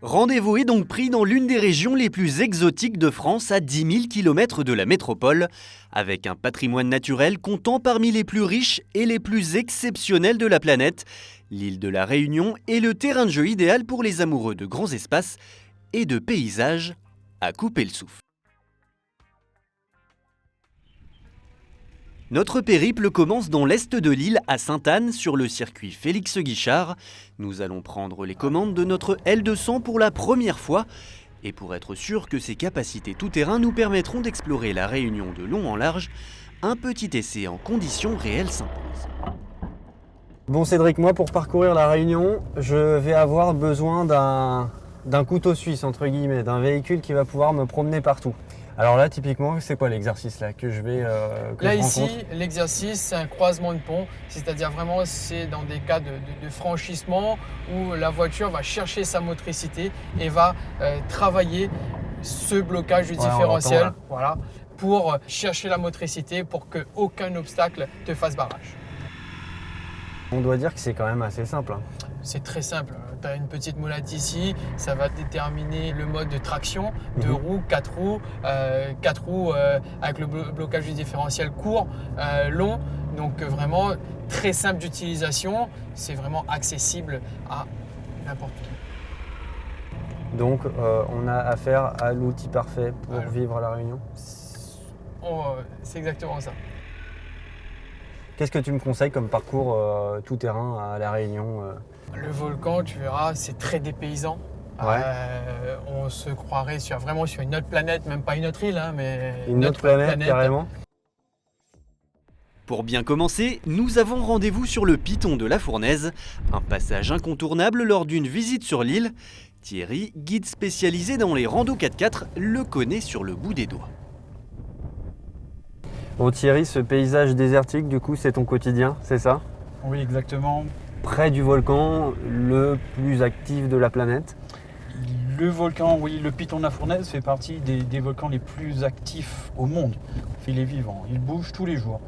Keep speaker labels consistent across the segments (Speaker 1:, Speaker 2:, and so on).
Speaker 1: Rendez-vous est donc pris dans l'une des régions les plus exotiques de France, à 10 000 km de la métropole, avec un patrimoine naturel comptant parmi les plus riches et les plus exceptionnels de la planète. L'île de la Réunion est le terrain de jeu idéal pour les amoureux de grands espaces et de paysages à couper le souffle. Notre périple commence dans l'est de l'île, à Sainte-Anne, sur le circuit Félix Guichard. Nous allons prendre les commandes de notre L200 pour la première fois. Et pour être sûr que ses capacités tout-terrain nous permettront d'explorer la Réunion de long en large, un petit essai en conditions réelles s'impose.
Speaker 2: Bon Cédric, moi pour parcourir la Réunion, je vais avoir besoin d'un couteau suisse, entre guillemets, d'un véhicule qui va pouvoir me promener partout. Alors là, typiquement, c'est quoi l'exercice là que je vais
Speaker 3: Là ici, l'exercice, c'est un croisement de pont, c'est-à-dire vraiment c'est dans des cas de franchissement où la voiture va chercher sa motricité et va travailler ce blocage du différentiel, voilà, pour chercher la motricité pour qu'aucun obstacle te fasse barrage.
Speaker 2: On doit dire que c'est quand même assez simple. Hein.
Speaker 3: C'est très simple. Tu as une petite molette ici, ça va déterminer le mode de traction, 2 roues, 4 roues, 4 roues avec le blocage du différentiel court, long. Donc vraiment très simple d'utilisation, c'est vraiment accessible à n'importe qui.
Speaker 2: Donc on a affaire à l'outil parfait pour vivre à la Réunion.
Speaker 3: C'est exactement ça.
Speaker 2: Qu'est-ce que tu me conseilles comme parcours tout-terrain à la Réunion
Speaker 3: Le volcan, tu verras, c'est très dépaysant.
Speaker 2: Ouais.
Speaker 3: On se croirait vraiment sur une autre planète, même pas une autre île, hein, mais
Speaker 2: une autre planète carrément.
Speaker 1: Pour bien commencer, nous avons rendez-vous sur le Piton de la Fournaise, un passage incontournable lors d'une visite sur l'île. Thierry, guide spécialisé dans les randos 4x4, le connaît sur le bout des doigts.
Speaker 2: Bon Thierry, ce paysage désertique, du coup, c'est ton quotidien, c'est ça?
Speaker 4: Oui, exactement.
Speaker 2: Près du volcan, le plus actif de la planète.
Speaker 4: Le volcan, oui, le Piton de la Fournaise fait partie des volcans les plus actifs au monde. Il est vivant, il bouge tous les jours.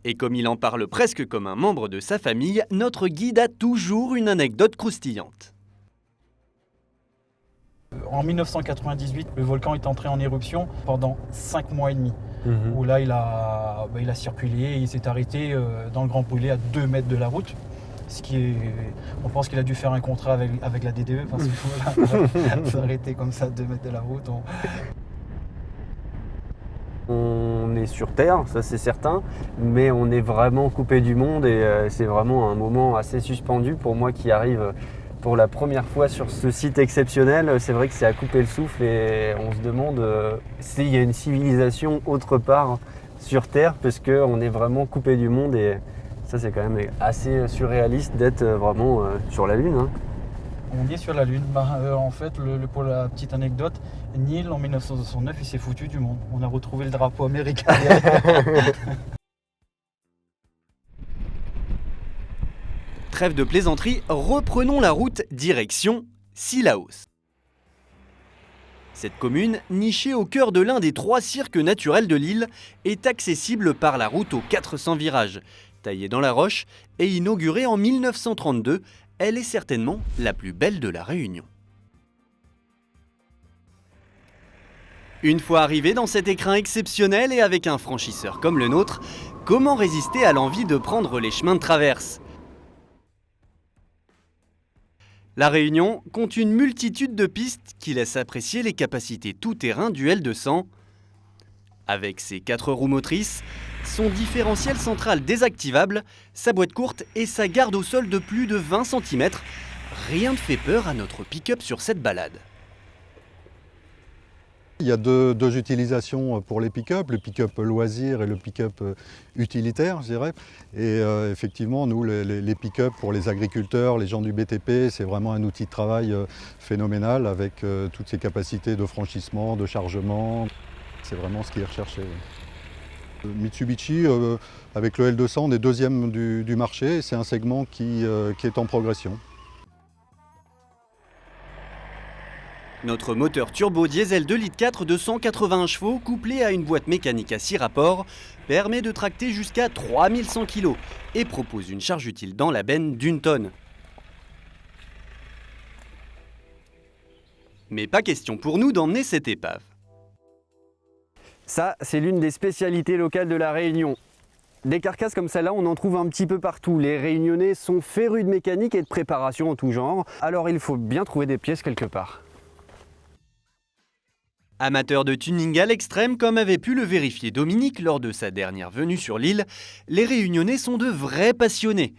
Speaker 1: Et comme il en parle presque comme un membre de sa famille, notre guide a toujours une anecdote croustillante.
Speaker 4: En 1998, le volcan est entré en éruption pendant 5 mois et demi. Où là, il a circulé et il s'est arrêté dans le Grand Brûlé à 2 mètres de la route. On pense qu'il a dû faire un contrat avec la DDE parce qu'il faut s'arrêter comme ça à 2 mètres de la route.
Speaker 2: On est sur Terre, ça c'est certain, mais on est vraiment coupé du monde et c'est vraiment un moment assez suspendu pour moi qui arrive pour la première fois sur ce site exceptionnel. C'est vrai que c'est à couper le souffle et on se demande s'il y a une civilisation autre part sur Terre parce qu'on est vraiment coupé du monde et ça c'est quand même assez surréaliste d'être vraiment sur la Lune. Hein.
Speaker 4: On est sur la Lune. En fait, pour la petite anecdote, Neil en 1969 il s'est foutu du monde. On a retrouvé le drapeau américain.
Speaker 1: Trêve de plaisanterie, reprenons la route direction Cilaos. Cette commune, nichée au cœur de l'un des 3 cirques naturels de l'île, est accessible par la route aux 400 virages. Taillée dans la roche et inaugurée en 1932, elle est certainement la plus belle de la Réunion. Une fois arrivé dans cet écrin exceptionnel et avec un franchisseur comme le nôtre, comment résister à l'envie de prendre les chemins de traverse ? La Réunion compte une multitude de pistes qui laissent apprécier les capacités tout-terrain du L200. Avec ses 4 roues motrices, son différentiel central désactivable, sa boîte courte et sa garde au sol de plus de 20 cm, rien ne fait peur à notre pick-up sur cette balade.
Speaker 5: Il y a deux utilisations pour les pick-up, le pick-up loisir et le pick-up utilitaire, je dirais. Et effectivement, nous, les pick-up pour les agriculteurs, les gens du BTP, c'est vraiment un outil de travail phénoménal avec toutes ses capacités de franchissement, de chargement. C'est vraiment ce qui est recherché. Mitsubishi, avec le L200, on est 2e du marché. C'est un segment qui est en progression.
Speaker 1: Notre moteur turbo diesel 2,4 litres de 181 chevaux, couplé à une boîte mécanique à 6 rapports, permet de tracter jusqu'à 3100 kg et propose une charge utile dans la benne d'1 tonne. Mais pas question pour nous d'emmener cette épave.
Speaker 2: Ça, c'est l'une des spécialités locales de la Réunion. Des carcasses comme celle-là, on en trouve un petit peu partout. Les Réunionnais sont férus de mécanique et de préparation en tout genre, alors il faut bien trouver des pièces quelque part.
Speaker 1: Amateur de tuning à l'extrême, comme avait pu le vérifier Dominique lors de sa dernière venue sur l'île, les Réunionnais sont de vrais passionnés.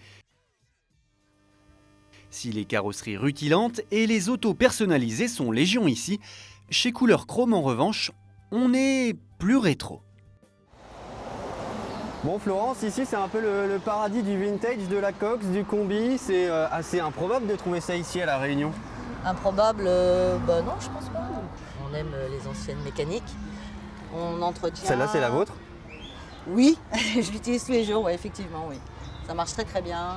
Speaker 1: Si les carrosseries rutilantes et les autos personnalisées sont légion ici, chez Couleur Chrome en revanche, on est plus rétro.
Speaker 2: Bon Florence, ici c'est un peu le paradis du vintage, de la cox, du combi. C'est assez improbable de trouver ça ici à la Réunion.
Speaker 6: Improbable, non je pense pas. On aime les anciennes mécaniques. On entretient...
Speaker 2: Celle-là c'est la vôtre?
Speaker 6: Oui, je l'utilise tous les jours, ouais, effectivement, oui. Ça marche très très bien.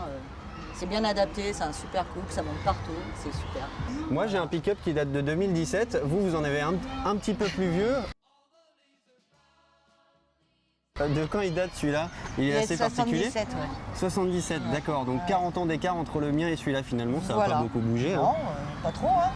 Speaker 6: C'est bien adapté, c'est un super couple, ça monte partout, c'est super.
Speaker 2: Moi j'ai un pick-up qui date de 2017, vous en avez un petit peu plus vieux. De quand il date celui-là? Il est assez particulier.
Speaker 6: 77, ouais.
Speaker 2: 77, ouais. D'accord, donc 40 ans d'écart entre le mien et celui-là finalement, ça n'a pas beaucoup bougé.
Speaker 6: Non, pas trop, hein.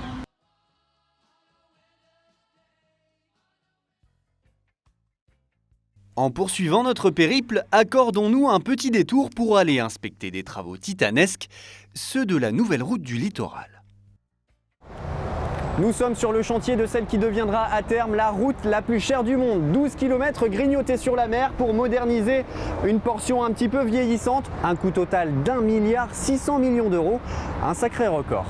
Speaker 1: En poursuivant notre périple, accordons-nous un petit détour pour aller inspecter des travaux titanesques, ceux de la nouvelle route du littoral.
Speaker 2: Nous sommes sur le chantier de celle qui deviendra à terme la route la plus chère du monde. 12 km grignotée sur la mer pour moderniser une portion un petit peu vieillissante. Un coût total d'1,6 milliard d'euros, un sacré record.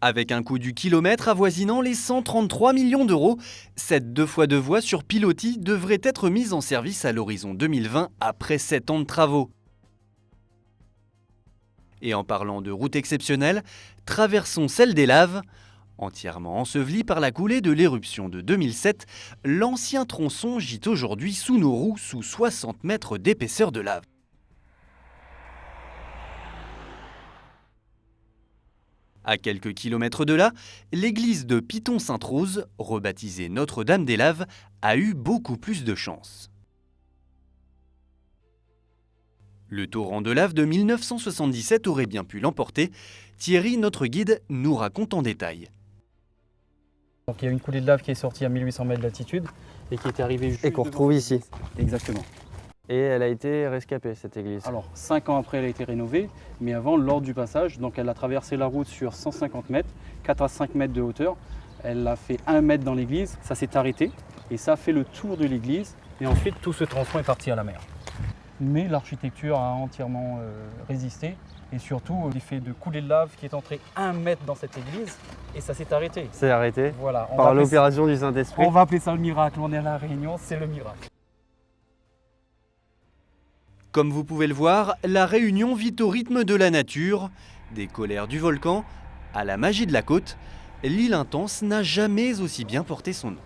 Speaker 1: Avec un coût du kilomètre avoisinant les 133 millions d'euros, cette 2x2 voies sur pilotis devrait être mise en service à l'horizon 2020 après 7 ans de travaux. Et en parlant de route exceptionnelle, traversons celle des Laves. Entièrement enseveli par la coulée de l'éruption de 2007, l'ancien tronçon gît aujourd'hui sous nos roues sous 60 mètres d'épaisseur de lave. À quelques kilomètres de là, l'église de Piton-Sainte-Rose, rebaptisée Notre-Dame-des-Laves, a eu beaucoup plus de chance. Le torrent de lave de 1977 aurait bien pu l'emporter. Thierry, notre guide, nous raconte en détail.
Speaker 4: Donc il y a une coulée de lave qui est sortie à 1800 mètres d'altitude et qui était arrivée juste
Speaker 2: Et qu'on retrouve ici.
Speaker 4: Exactement.
Speaker 2: Et elle a été rescapée cette église.
Speaker 4: Alors 5 ans après elle a été rénovée, mais avant lors du passage, donc elle a traversé la route sur 150 mètres, 4 à 5 mètres de hauteur. Elle a fait 1 mètre dans l'église, ça s'est arrêté et ça a fait le tour de l'église et ensuite tout ce tronçon est parti à la mer. Mais l'architecture a entièrement résisté et surtout l'effet de coulée de lave qui est entré 1 mètre dans cette église et ça s'est arrêté.
Speaker 2: C'est arrêté
Speaker 4: Voilà,
Speaker 2: par l'opération du Saint-Esprit.
Speaker 4: On va appeler ça le miracle, on est à La Réunion, c'est le miracle.
Speaker 1: Comme vous pouvez le voir, la Réunion vit au rythme de la nature, des colères du volcan à la magie de la côte. L'île intense n'a jamais aussi bien porté son nom.